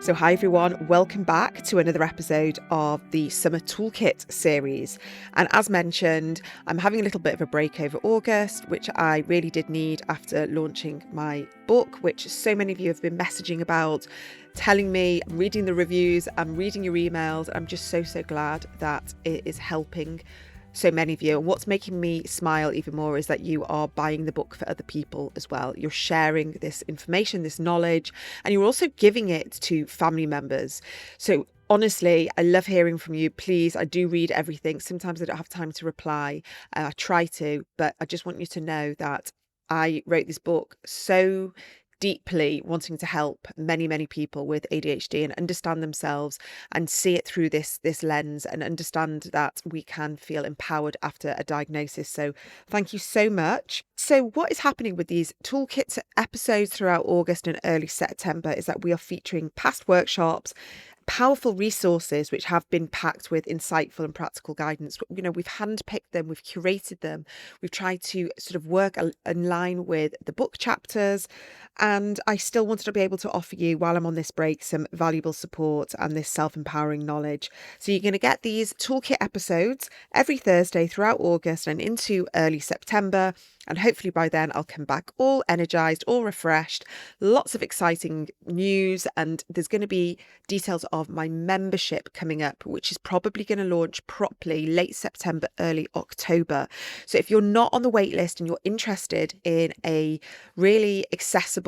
So hi everyone, welcome back to another episode of the Summer Toolkit series. And as mentioned, I'm having a little bit of a break over August, which I really did need after launching my book, which so many of you have been messaging about, telling me, I'm reading the reviews, I'm reading your emails. I'm just so glad that it is helping so many of you. And what's making me smile even more is that you are buying the book for other people as well. You're sharing this information, this knowledge, and you're also giving it to family members. So honestly, I love hearing from you. Please, I do read everything. Sometimes I don't have time to reply. I try to, but I just want you to know that I wrote this book so deeply wanting to help many people with ADHD and understand themselves and see it through this lens and understand that we can feel empowered after a diagnosis. So thank you so much. So what is happening with these toolkit episodes throughout August and early September is that we are featuring past workshops, powerful resources which have been packed with insightful and practical guidance. You know, we've handpicked them, we've curated them, we've tried to sort of work in line with the book chapters, and I still wanted to be able to offer you, while I'm on this break, some valuable support and this self-empowering knowledge. So you're going to get these toolkit episodes every Thursday throughout August and into early September. And hopefully by then I'll come back all energized, all refreshed, lots of exciting news. And there's going to be details of my membership coming up, which is probably going to launch properly late September, early October. So if you're not on the wait list and you're interested in a really accessible,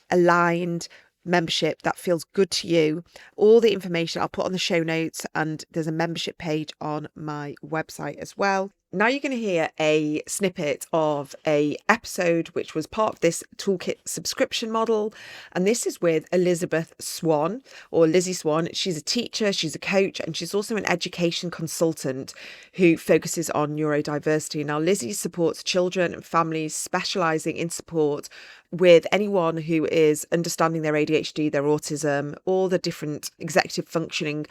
aligned membership that feels good to you, all the information I'll put on the show notes, and there's a membership page on my website as well. Now you're going to hear a snippet of a episode which was part of this toolkit subscription model, and this is with Elizabeth Swan, or Lizzie Swan. She's a teacher, she's a coach, and she's also an education consultant who focuses on neurodiversity. Now Lizzie supports children and families specialising in support with anyone who is understanding their ADHD, their autism, all the different executive functioning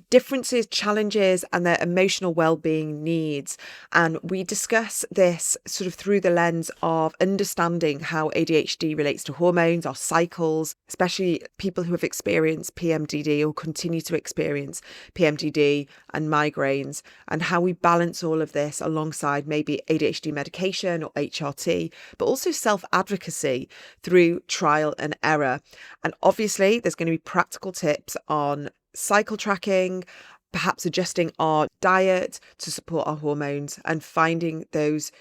differences, challenges, and their emotional well-being needs. And we discuss this sort of through the lens of understanding how ADHD relates to hormones, our cycles, especially people who have experienced PMDD or continue to experience PMDD and migraines, and how we balance all of this alongside maybe ADHD medication or HRT, but also self-advocacy through trial and error. And obviously there's going to be practical tips on cycle tracking, perhaps adjusting our diet to support our hormones, and finding those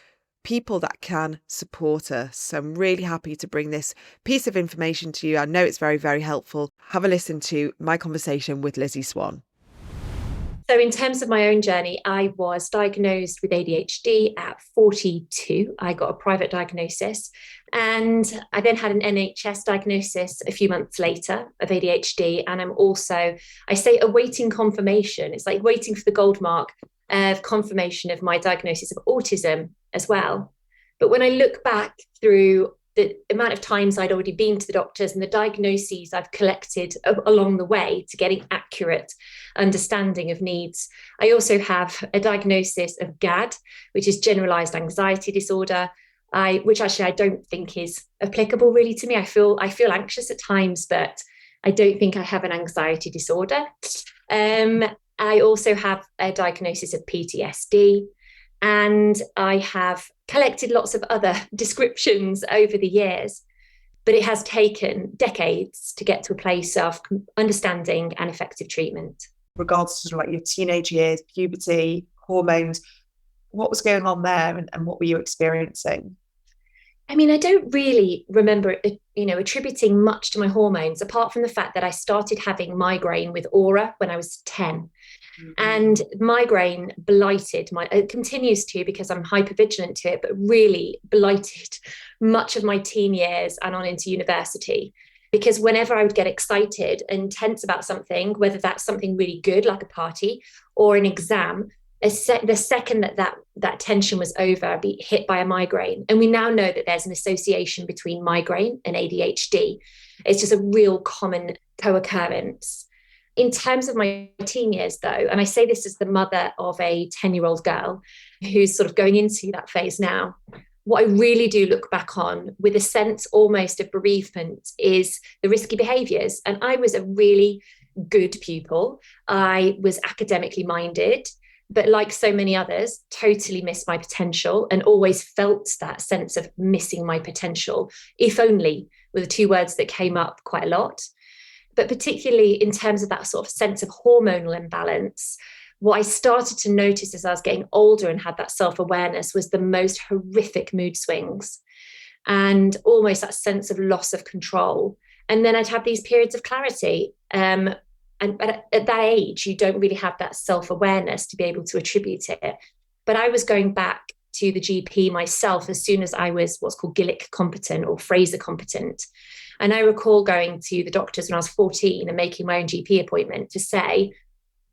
people that can support us. So I'm really happy to bring this piece of information to you. I know it's very helpful. Have a listen to my conversation with Lizzie Swan. So in terms of my own journey, I was diagnosed with ADHD at 42. I got a private diagnosis, and I then had an NHS diagnosis a few months later of ADHD. And I'm also, I say, awaiting confirmation. It's like waiting for the gold mark of confirmation of my diagnosis of autism as well. But when I look back through the amount of times I'd already been to the doctors and the diagnoses I've collected along the way to getting accurate understanding of needs. I also have a diagnosis of GAD, which is generalized anxiety disorder, which actually I don't think is applicable really to me. I feel anxious at times, but I don't think I have an anxiety disorder. I also have a diagnosis of PTSD, and I have collected lots of other descriptions over the years, but it has taken decades to get to a place of understanding and effective treatment. Regards to like your teenage years, puberty, hormones, what was going on there, and what were you experiencing? I mean, I don't really remember, attributing much to my hormones, apart from the fact that I started having migraine with aura when I was 10. Mm-hmm. And migraine blighted it continues to, because I'm hypervigilant to it, but really blighted much of my teen years and on into university. Because whenever I would get excited and tense about something, whether that's something really good, like a party, or an exam, the second that tension was over, I'd be hit by a migraine. And we now know that there's an association between migraine and ADHD. It's just a real common co-occurrence. In terms of my teen years, though, and I say this as the mother of a 10-year-old girl who's sort of going into that phase now, what I really do look back on with a sense almost of bereavement is the risky behaviours. And I was a really good pupil. I was academically minded, but like so many others, totally missed my potential and always felt that sense of missing my potential. If only were the two words that came up quite a lot. But particularly in terms of that sort of sense of hormonal imbalance, what I started to notice as I was getting older and had that self-awareness was the most horrific mood swings and almost that sense of loss of control. And then I'd have these periods of clarity. And at that age, you don't really have that self-awareness to be able to attribute it. But I was going back to the GP myself as soon as I was what's called Gillick competent or Fraser competent. And I recall going to the doctors when I was 14 and making my own GP appointment to say,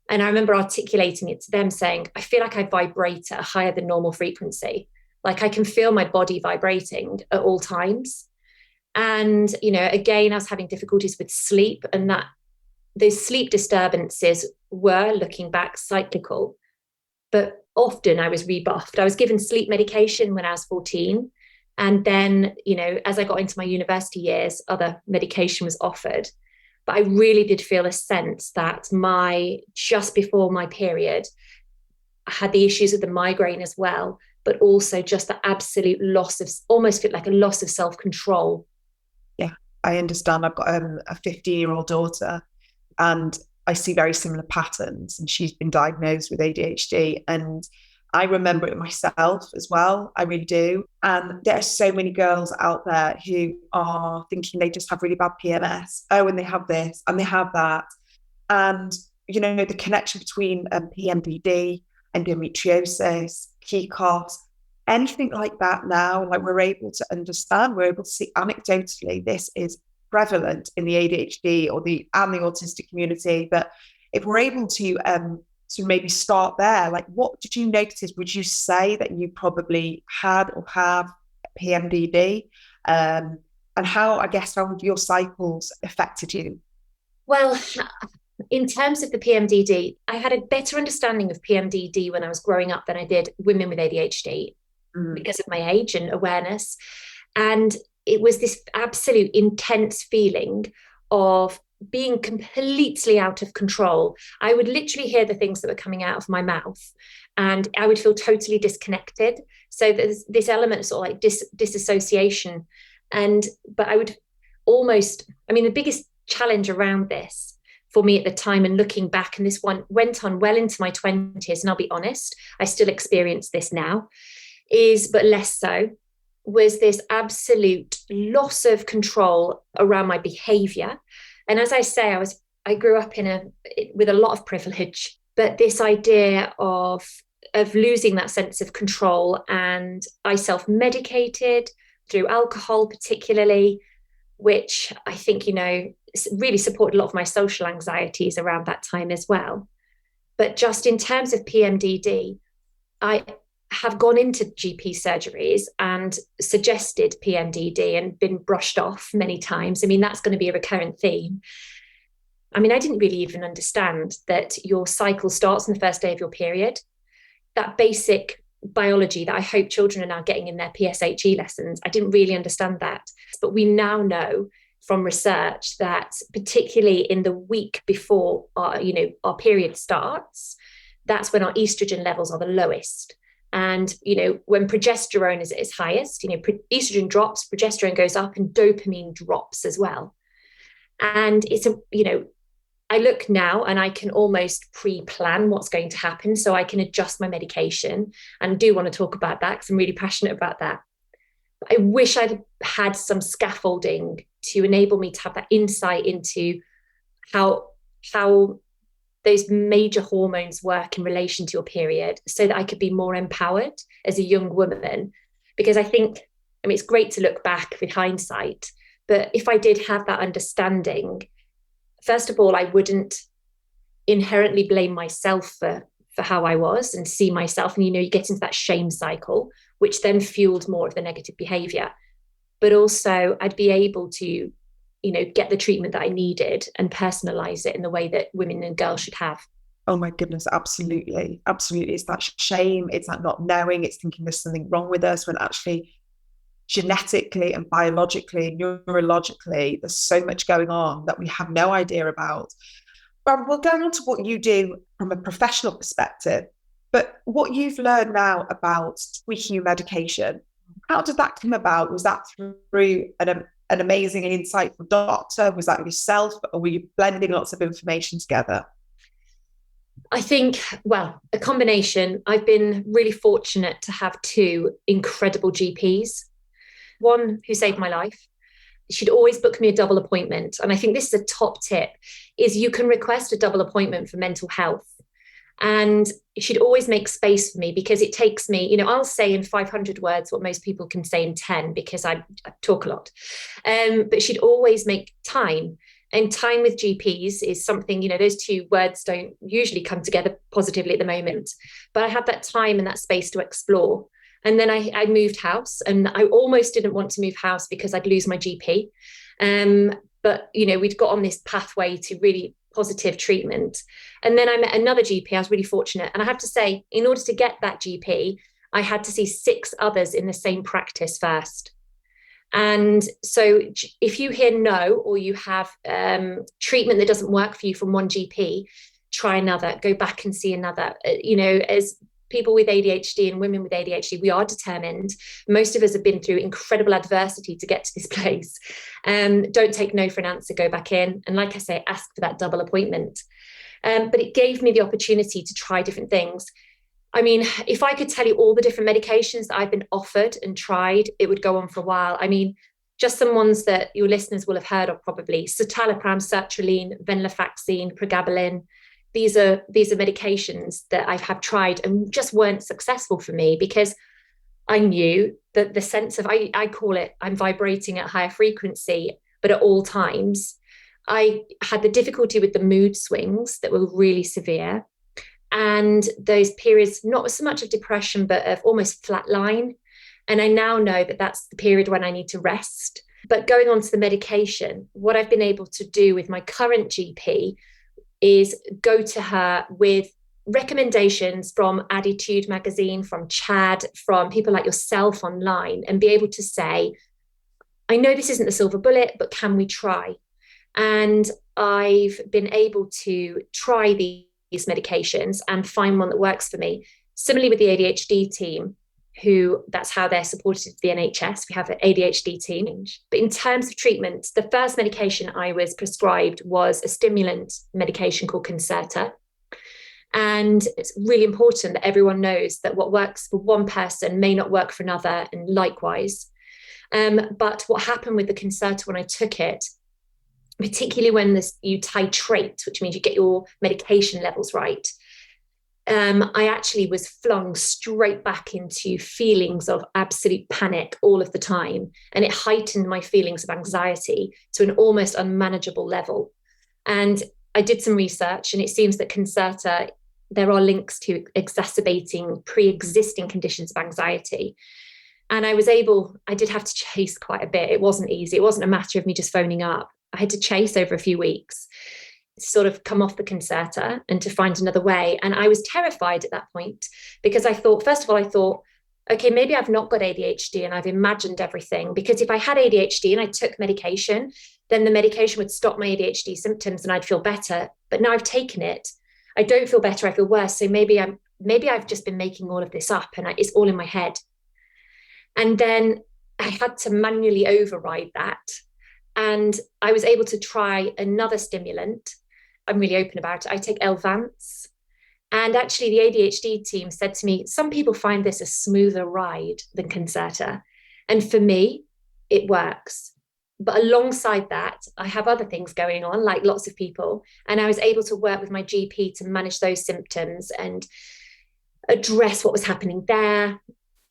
and I remember articulating it to them saying, I feel like I vibrate at a higher than normal frequency. Like I can feel my body vibrating at all times. And, you know, again, I was having difficulties with sleep, and that those sleep disturbances were, looking back, cyclical. But often I was rebuffed. I was given sleep medication when I was 14. And then, you know, as I got into my university years, other medication was offered. But I really did feel a sense that just before my period, I had the issues with the migraine as well, but also just the absolute loss of, almost felt like a loss of self-control. Yeah, I understand. I've got a 15-year-old daughter, and I see very similar patterns, and she's been diagnosed with ADHD, and I remember it myself as well. I really do. And there are so many girls out there who are thinking they just have really bad PMS. Oh, and they have this and they have that. And, you know, the connection between PMDD, endometriosis, PCOS, anything like that now, like we're able to understand, we're able to see anecdotally, this is prevalent in the ADHD and the autistic community. But if we're able to maybe start there, like what did you notice? Would you say that you probably had or have PMDD? And how have your cycles affected you? Well, in terms of the PMDD, I had a better understanding of PMDD when I was growing up than I did women with ADHD because of my age and awareness. And it was this absolute intense feeling of being completely out of control. I would literally hear the things that were coming out of my mouth and I would feel totally disconnected. So there's this element of sort of like disassociation. But I would almost, the biggest challenge around this for me at the time, and looking back, and this one went on well into my 20s, and I'll be honest, I still experience this now, but less so, was this absolute loss of control around my behavior. And as I say, I grew up with a lot of privilege, but this idea of losing that sense of control, and I self-medicated through alcohol particularly, which I think, really supported a lot of my social anxieties around that time as well. But just in terms of PMDD, I have gone into GP surgeries and suggested PMDD and been brushed off many times. That's going to be a recurrent theme. I didn't really even understand that your cycle starts on the first day of your period. That basic biology that I hope children are now getting in their PSHE lessons, I didn't really understand that. But we now know from research that particularly in the week before our period starts, that's when our estrogen levels are the lowest. And, when progesterone is at its highest, estrogen drops, progesterone goes up, and dopamine drops as well. And I look now and I can almost pre-plan what's going to happen so I can adjust my medication. And I do want to talk about that because I'm really passionate about that. I wish I'd had some scaffolding to enable me to have that insight into how those major hormones work in relation to your period, so that I could be more empowered as a young woman. Because I think, it's great to look back with hindsight, but if I did have that understanding, first of all, I wouldn't inherently blame myself for how I was and see myself. And, you get into that shame cycle, which then fueled more of the negative behavior. But also I'd be able to get the treatment that I needed and personalize it in the way that women and girls should have. Oh my goodness, absolutely. Absolutely. It's that shame, it's that not knowing, it's thinking there's something wrong with us when actually genetically and biologically and neurologically, there's so much going on that we have no idea about. Well, going on to what you do from a professional perspective, but what you've learned now about tweaking your medication, how did that come about? Was that through an amazing and insightful doctor? Was that yourself, or were you blending lots of information together? I think, well, a combination. I've been really fortunate to have two incredible GPs. One who saved my life. She'd always book me a double appointment. And I think this is a top tip, is you can request a double appointment for mental health. And she'd always make space for me, because it takes me, I'll say in 500 words what most people can say in 10, because I talk a lot. But she'd always make time. And time with GPs is something, those two words don't usually come together positively at the moment. But I had that time and that space to explore. And then I moved house, and I almost didn't want to move house because I'd lose my GP. But, we'd got on this pathway to really positive treatment. And then I met another GP. I was really fortunate. And I have to say, in order to get that GP, I had to see 6 others in the same practice first. And so if you hear no, or you have treatment that doesn't work for you from one GP, try another, go back and see another. As people with ADHD and women with ADHD, we are determined. Most of us have been through incredible adversity to get to this place. Don't take no for an answer, go back in. And like I say, ask for that double appointment. But it gave me the opportunity to try different things. I mean, if I could tell you all the different medications that I've been offered and tried, it would go on for a while. I mean, just some ones that your listeners will have heard of probably: citalopram, sertraline, venlafaxine, pregabalin. These are medications that I have tried and just weren't successful for me, because I knew that the sense of, I call it, I'm vibrating at higher frequency, but at all times. I had the difficulty with the mood swings that were really severe. And those periods, not so much of depression, but of almost flatline. And I now know that that's the period when I need to rest. But going on to the medication, what I've been able to do with my current GP is go to her with recommendations from Attitude magazine, from Chad, from people like yourself online, and be able to say, I know this isn't the silver bullet, but can we try? And I've been able to try these medications and find one that works for me. Similarly with the ADHD team, who that's how they're supported at the NHS. We have an ADHD team. But in terms of treatment, the first medication I was prescribed was a stimulant medication called Concerta. And it's really important that everyone knows that what works for one person may not work for another, and likewise. But what happened with the Concerta when I took it, particularly when you titrate, which means you get your medication levels right, I actually was flung straight back into feelings of absolute panic all of the time. And it heightened my feelings of anxiety to an almost unmanageable level. And I did some research, and it seems that Concerta, there are links to exacerbating pre-existing conditions of anxiety. And I did have to chase quite a bit. It wasn't easy. It wasn't a matter of me just phoning up. I had to chase over a few weeks to sort of come off the Concerta and to find another way. And I was terrified at that point, because I thought, first of all, okay, maybe I've not got ADHD and I've imagined everything. Because if I had ADHD and I took medication, then the medication would stop my ADHD symptoms and I'd feel better. But now I've taken it, I don't feel better, I feel worse. So maybe I've just been making all of this up, and it's all in my head. And then I had to manually override that. And I was able to try another stimulant. I'm really open about it. I take Elvance. And actually, the ADHD team said to me, some people find this a smoother ride than Concerta. And for me, it works. But alongside that, I have other things going on, like lots of people. And I was able to work with my GP to manage those symptoms and address what was happening there.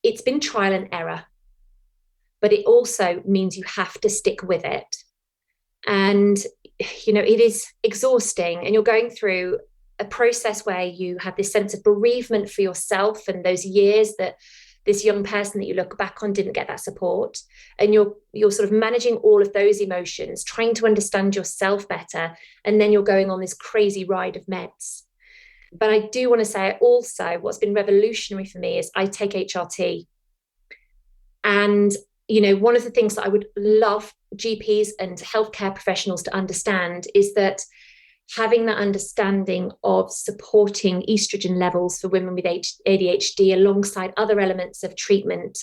It's been trial and error. But it also means you have to stick with it. And, it is exhausting, and you're going through a process where you have this sense of bereavement for yourself and those years that this young person that you look back on didn't get that support. And you're sort of managing all of those emotions, trying to understand yourself better. And then you're going on this crazy ride of meds. But I do want to say also, what's been revolutionary for me is I take HRT. And one of the things that I would love GPs and healthcare professionals to understand is that having that understanding of supporting estrogen levels for women with ADHD alongside other elements of treatment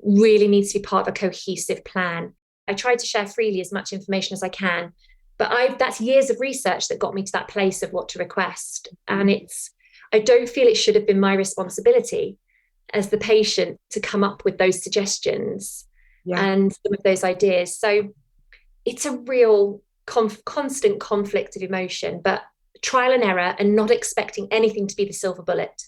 really needs to be part of a cohesive plan. I try to share freely as much information as I can, but that's years of research that got me to that place of what to request. And I don't feel it should have been my responsibility as the patient to come up with those suggestions and some of those ideas. So it's a real constant conflict of emotion, but trial and error, and not expecting anything to be the silver bullet.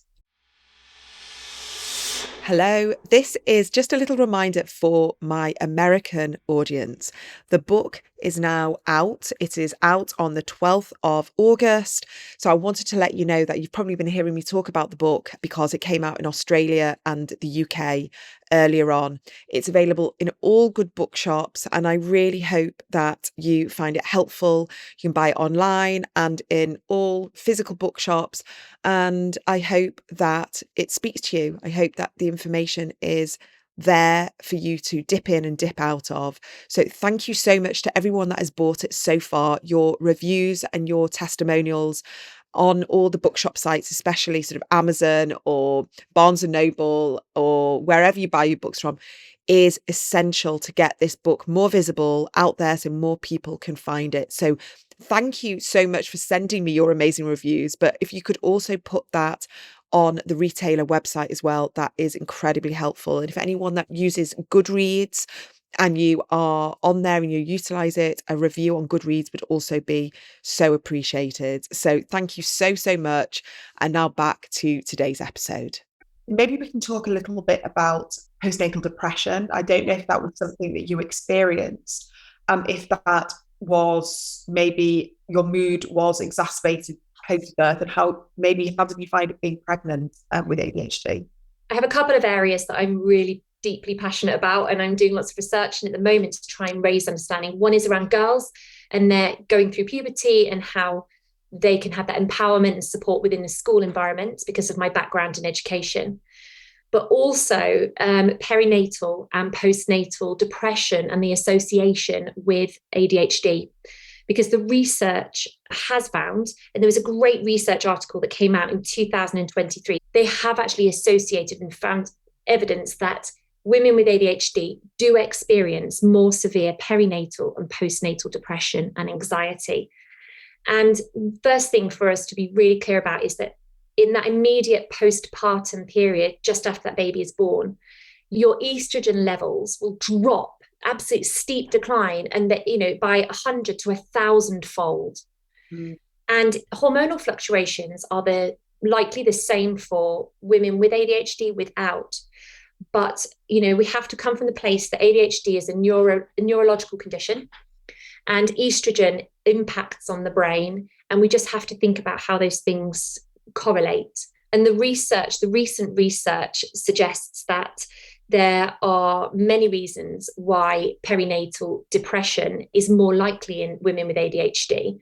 Hello, this is just a little reminder for my American audience. The book is now out. It is out on the 12th of August. So I wanted to let you know that you've probably been hearing me talk about the book because it came out in Australia and the UK earlier on. It's available in all good bookshops, and I really hope that you find it helpful. You can buy it online and in all physical bookshops, and I hope that it speaks to you. I hope that the information is there for you to dip in and dip out of. So thank you so much to everyone that has bought it so far. Your reviews and your testimonials on all the bookshop sites, especially sort of Amazon or Barnes and Noble or wherever you buy your books from, is essential to get this book more visible out there so more people can find it. So thank you so much for sending me your amazing reviews. But if you could also put that on the retailer website as well, that is incredibly helpful. And if anyone that uses Goodreads and you are on there and you utilize it, a review on Goodreads would also be so appreciated. So thank you so, so much. And now back to today's episode. Maybe we can talk a little bit about postnatal depression. I don't know if that was something that you experienced, if that was maybe your mood was exacerbated post-birth, and how did you find it being pregnant with ADHD? I have a couple of areas that I'm really deeply passionate about, and I'm doing lots of research at the moment to try and raise understanding. One is around girls and they're going through puberty and how they can have that empowerment and support within the school environment because of my background in education. But also perinatal and postnatal depression and the association with ADHD. Because the research has found, and there was a great research article that came out in 2023, they have actually associated and found evidence that women with ADHD do experience more severe perinatal and postnatal depression and anxiety. And first thing for us to be really clear about is that in that immediate postpartum period, just after that baby is born, your estrogen levels will drop, absolute steep decline, and that, by 100 to 1,000 fold. And hormonal fluctuations are likely the same for women with ADHD, without. But we have to come from the place that ADHD is a neurological condition, and estrogen impacts on the brain, and we just have to think about how those things correlate. And the recent research suggests that there are many reasons why perinatal depression is more likely in women with ADHD.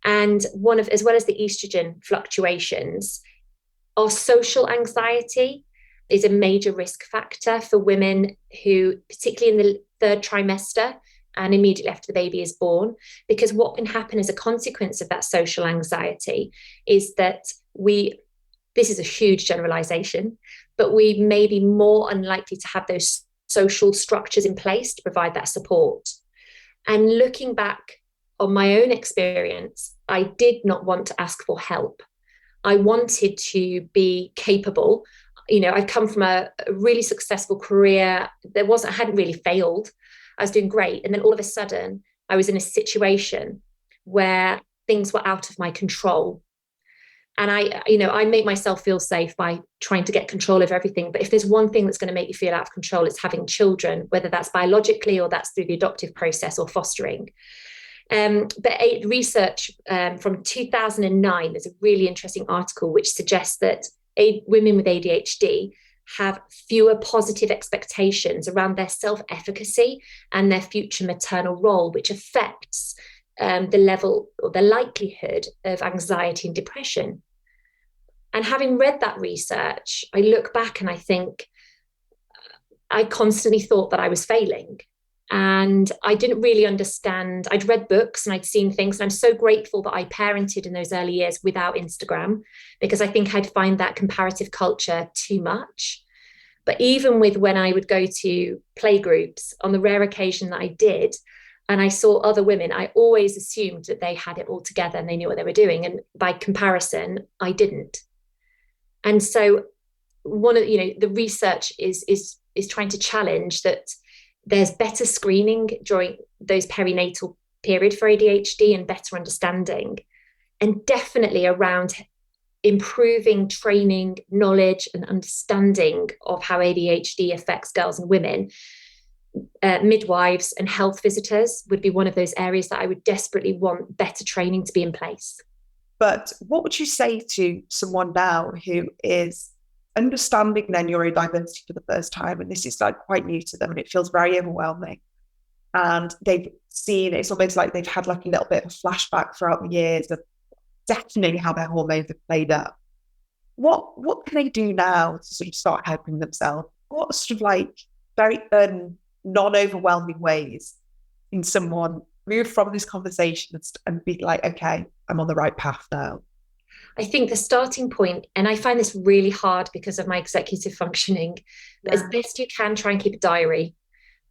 And as well as the estrogen fluctuations, our social anxiety is a major risk factor for women who, particularly in the third trimester and immediately after the baby is born, because what can happen as a consequence of that social anxiety is that this is a huge generalization, but we may be more unlikely to have those social structures in place to provide that support. And looking back on my own experience, I did not want to ask for help. I wanted to be capable. I've come from a really successful career. I hadn't really failed. I was doing great. And then all of a sudden, I was in a situation where things were out of my control. And I make myself feel safe by trying to get control of everything. But if there's one thing that's going to make you feel out of control, it's having children, whether that's biologically or that's through the adoptive process or fostering. But research from 2009, there's a really interesting article which suggests that women with ADHD have fewer positive expectations around their self-efficacy and their future maternal role, which affects the level or the likelihood of anxiety and depression. And having read that research, I look back and I think I constantly thought that I was failing. And I didn't really understand. I'd read books and I'd seen things. And I'm so grateful that I parented in those early years without Instagram, because I think I'd find that comparative culture too much. But even with when I would go to play groups, on the rare occasion that I did, and I saw other women, I always assumed that they had it all together and they knew what they were doing. And by comparison, I didn't. And so one of, the research is trying to challenge that there's better screening during those perinatal period for ADHD and better understanding, and definitely around improving training, knowledge and understanding of how ADHD affects girls and women. Midwives and health visitors would be one of those areas that I would desperately want better training to be in place. But what would you say to someone now who is understanding their neurodiversity for the first time, and this is like quite new to them and it feels very overwhelming, and they've seen, it's almost like they've had like a little bit of a flashback throughout the years of definitely how their hormones have played up? What can they do now to sort of start helping themselves? What sort of like very non-overwhelming ways can someone move from this conversation and be like, okay, I'm on the right path now? I think the starting point, and I find this really hard because of my executive functioning, but as best you can, try and keep a diary.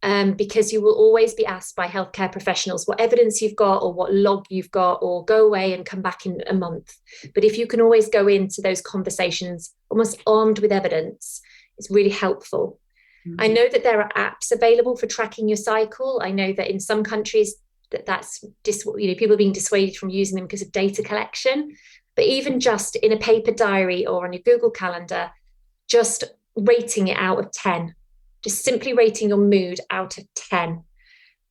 Because you will always be asked by healthcare professionals what evidence you've got or what log you've got, or go away and come back in a month. But if you can always go into those conversations almost armed with evidence, it's really helpful. Mm-hmm. I know that there are apps available for tracking your cycle. I know that in some countries that's people are being dissuaded from using them because of data collection. But even just in a paper diary or on your Google Calendar, just rating it out of 10. Just simply rating your mood out of 10.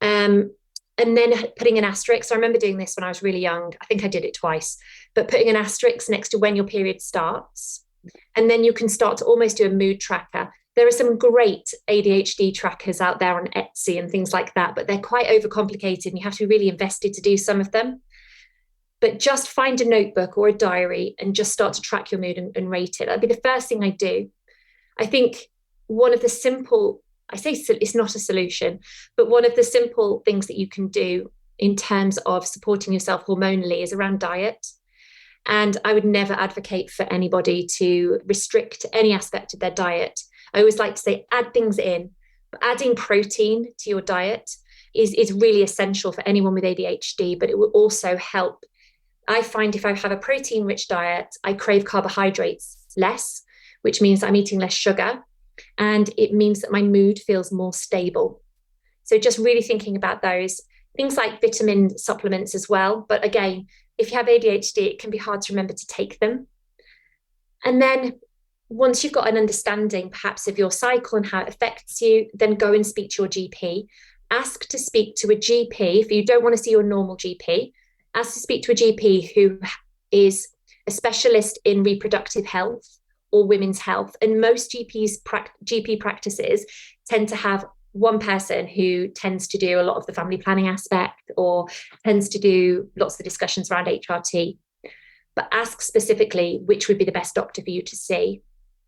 And then putting an asterisk. So I remember doing this when I was really young. I think I did it twice, but putting an asterisk next to when your period starts. And then you can start to almost do a mood tracker. There are some great ADHD trackers out there on Etsy and things like that, but they're quite overcomplicated and you have to be really invested to do some of them. But just find a notebook or a diary and just start to track your mood and rate it. That'd be the first thing I do. I think one of the simple, I say it's not a solution, but one of the simple things that you can do in terms of supporting yourself hormonally is around diet. And I would never advocate for anybody to restrict any aspect of their diet. I always like to say, add things in, but adding protein to your diet is really essential for anyone with ADHD, but it will also help. I find if I have a protein-rich diet, I crave carbohydrates less, which means I'm eating less sugar. And it means that my mood feels more stable. So just really thinking about those things, like vitamin supplements as well. But again, if you have ADHD, it can be hard to remember to take them. And then once you've got an understanding perhaps of your cycle and how it affects you, then go and speak to your GP. Ask to speak to a GP. If you don't want to see your normal GP, ask to speak to a GP who is a specialist in reproductive health or women's health. And most GP practices tend to have one person who tends to do a lot of the family planning aspect or tends to do lots of the discussions around HRT. But ask specifically which would be the best doctor for you to see,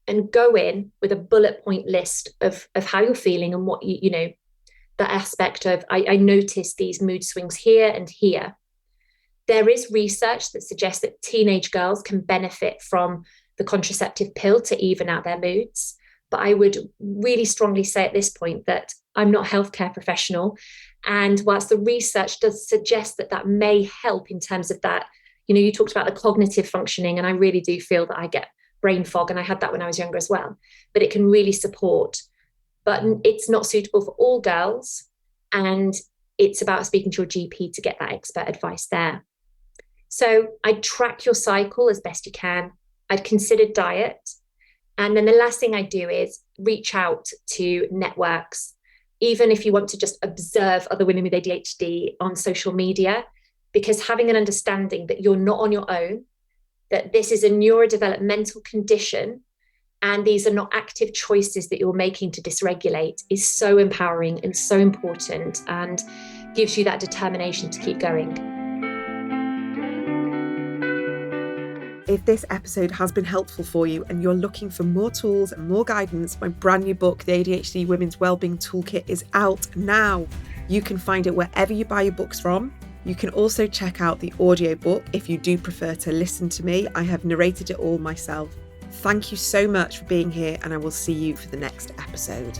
and go in with a bullet point list of how you're feeling and what that aspect of, I notice these mood swings here and here. There is research that suggests that teenage girls can benefit from the contraceptive pill to even out their moods. But I would really strongly say at this point that I'm not a healthcare professional. And whilst the research does suggest that may help in terms of that, you talked about the cognitive functioning, and I really do feel that I get brain fog, and I had that when I was younger as well, but it can really support. But it's not suitable for all girls. And it's about speaking to your GP to get that expert advice there. So I'd track your cycle as best you can. I'd consider diet. And then the last thing I do is reach out to networks, even if you want to just observe other women with ADHD on social media, because having an understanding that you're not on your own, that this is a neurodevelopmental condition, and these are not active choices that you're making to dysregulate, is so empowering and so important, and gives you that determination to keep going. if this episode has been helpful for you and you're looking for more tools and more guidance, my brand new book, The ADHD Women's Wellbeing Toolkit, is out now. You can find it wherever you buy your books from. You can also check out the audiobook if you do prefer to listen to me. I have narrated it all myself. Thank you so much for being here, and I will see you for the next episode.